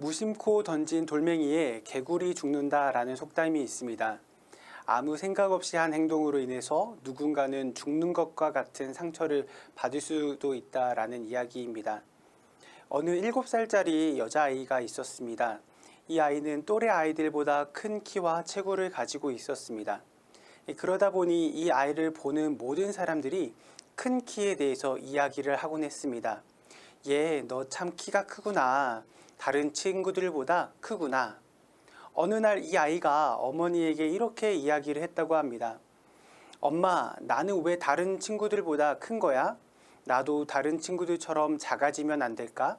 무심코 던진 돌멩이에 개구리 죽는다라는 속담이 있습니다. 아무 생각 없이 한 행동으로 인해서 누군가는 죽는 것과 같은 상처를 받을 수도 있다라는 이야기입니다. 어느 7살짜리 여자아이가 있었습니다. 이 아이는 또래 아이들보다 큰 키와 체구를 가지고 있었습니다. 그러다 보니 이 아이를 보는 모든 사람들이 큰 키에 대해서 이야기를 하곤 했습니다. 얘, 너 참 키가 크구나. 다른 친구들보다 크구나. 어느 날 이 아이가 어머니에게 이렇게 이야기를 했다고 합니다. 엄마, 나는 왜 다른 친구들보다 큰 거야? 나도 다른 친구들처럼 작아지면 안 될까?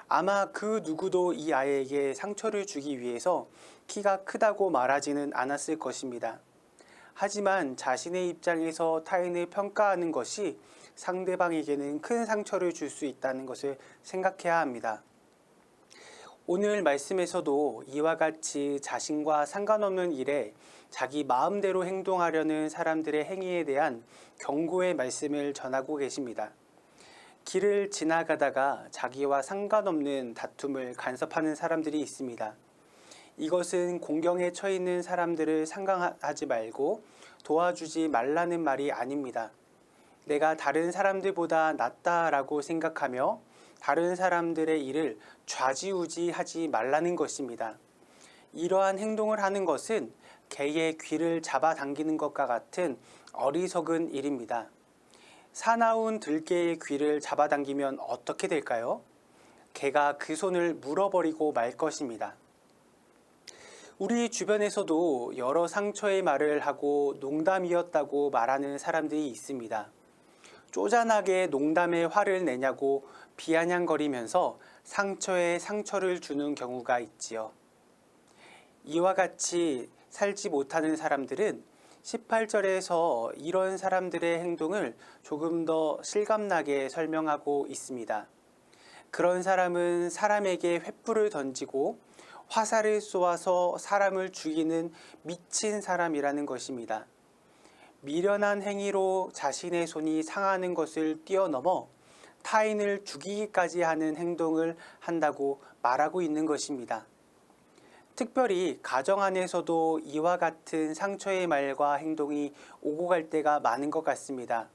아마 그 누구도 이 아이에게 상처를 주기 위해서 키가 크다고 말하지는 않았을 것입니다. 하지만 자신의 입장에서 타인을 평가하는 것이 상대방에게는 큰 상처를 줄 수 있다는 것을 생각해야 합니다. 오늘 말씀에서도 이와 같이 자신과 상관없는 일에 자기 마음대로 행동하려는 사람들의 행위에 대한 경고의 말씀을 전하고 계십니다. 길을 지나가다가 자기와 상관없는 다툼을 간섭하는 사람들이 있습니다. 이것은 공경에 처해 있는 사람들을 상관하지 말고 도와주지 말라는 말이 아닙니다. 내가 다른 사람들보다 낫다라고 생각하며 다른 사람들의 일을 좌지우지하지 말라는 것입니다. 이러한 행동을 하는 것은 개의 귀를 잡아당기는 것과 같은 어리석은 일입니다. 사나운 들개의 귀를 잡아당기면 어떻게 될까요? 개가 그 손을 물어버리고 말 것입니다. 우리 주변에서도 여러 상처의 말을 하고 농담이었다고 말하는 사람들이 있습니다. 쪼잔하게 농담에 화를 내냐고 비아냥거리면서 상처에 상처를 주는 경우가 있지요. 이와 같이 살지 못하는 사람들은 18절에서 이런 사람들의 행동을 조금 더 실감나게 설명하고 있습니다. 그런 사람은 사람에게 횃불을 던지고 화살을 쏘아서 사람을 죽이는 미친 사람이라는 것입니다. 미련한 행위로 자신의 손이 상하는 것을 뛰어넘어 타인을 죽이기까지 하는 행동을 한다고 말하고 있는 것입니다. 특별히 가정 안에서도 이와 같은 상처의 말과 행동이 오고 갈 때가 많은 것 같습니다.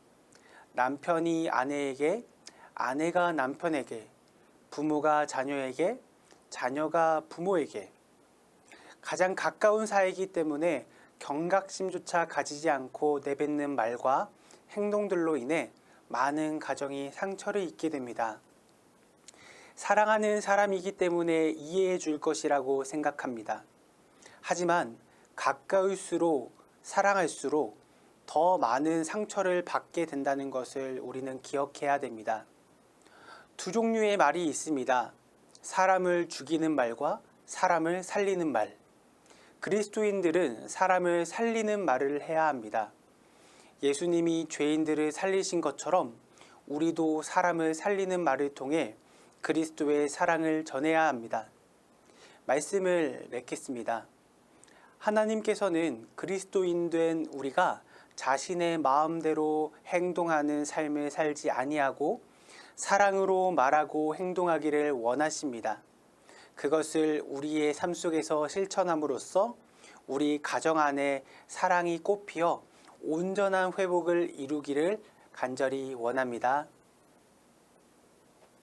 남편이 아내에게, 아내가 남편에게, 부모가 자녀에게, 자녀가 부모에게. 가장 가까운 사이이기 때문에 경각심조차 가지지 않고 내뱉는 말과 행동들로 인해 많은 가정이 상처를 입게 됩니다. 사랑하는 사람이기 때문에 이해해 줄 것이라고 생각합니다. 하지만 가까울수록 사랑할수록 더 많은 상처를 받게 된다는 것을 우리는 기억해야 됩니다. 두 종류의 말이 있습니다. 사람을 죽이는 말과 사람을 살리는 말. 그리스도인들은 사람을 살리는 말을 해야 합니다. 예수님이 죄인들을 살리신 것처럼 우리도 사람을 살리는 말을 통해 그리스도의 사랑을 전해야 합니다. 말씀을 맺겠습니다. 하나님께서는 그리스도인 된 우리가 자신의 마음대로 행동하는 삶을 살지 아니하고 사랑으로 말하고 행동하기를 원하십니다. 그것을 우리의 삶 속에서 실천함으로써 우리 가정 안에 사랑이 꽃피어 온전한 회복을 이루기를 간절히 원합니다.